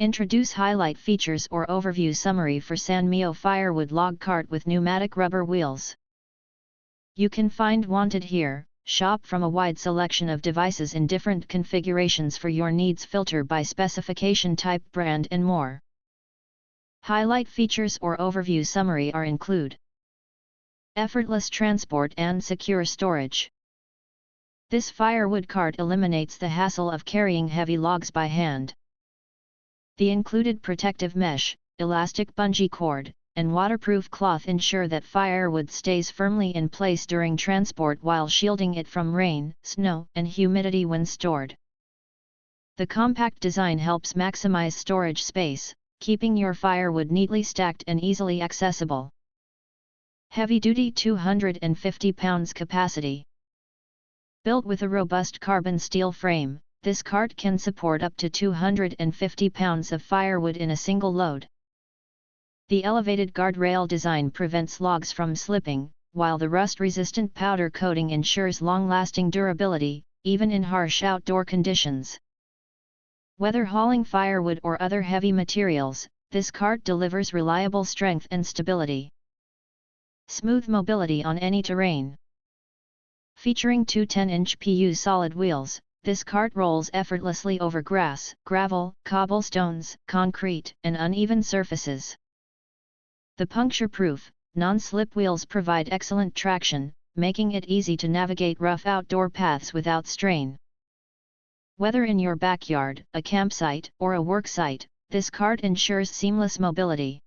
Introduce highlight features or overview summary for SANMEO Firewood Log Cart with pneumatic rubber wheels. You can find wanted here. Shop from a wide selection of devices in different configurations for your needs, filter by specification, type, brand and more. Highlight features or overview summary are include: effortless transport and secure storage. This firewood cart eliminates the hassle of carrying heavy logs by hand. The included protective mesh, elastic bungee cord, and waterproof cloth ensure that firewood stays firmly in place during transport while shielding it from rain, snow, and humidity when stored. The compact design helps maximize storage space, keeping your firewood neatly stacked and easily accessible. Heavy-duty 250 pounds capacity. Built with a robust carbon steel frame, this cart can support up to 250 pounds of firewood in a single load. The elevated guardrail design prevents logs from slipping, while the rust-resistant powder coating ensures long-lasting durability, even in harsh outdoor conditions. Whether hauling firewood or other heavy materials, this cart delivers reliable strength and stability. Smooth mobility on any terrain. Featuring two 10-inch PU solid wheels, this cart rolls effortlessly over grass, gravel, cobblestones, concrete, and uneven surfaces. The puncture-proof, non-slip wheels provide excellent traction, making it easy to navigate rough outdoor paths without strain. Whether in your backyard, a campsite, or a work site, this cart ensures seamless mobility.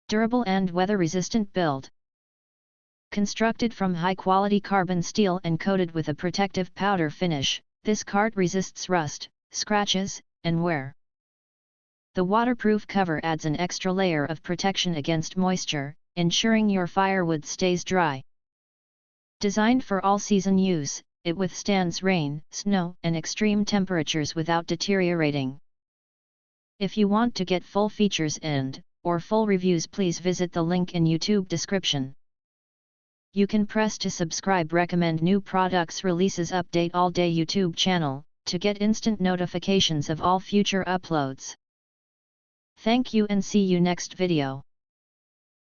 Durable and weather-resistant build. Constructed from high-quality carbon steel and coated with a protective powder finish, this cart resists rust, scratches, and wear. The waterproof cover adds an extra layer of protection against moisture, ensuring your firewood stays dry. Designed for all-season use, it withstands rain, snow, and extreme temperatures without deteriorating. If you want to get full features or full reviews, please visit the link in YouTube description. You can press to subscribe, recommend new products releases, update all day YouTube channel, to get instant notifications of all future uploads. Thank you and see you next video.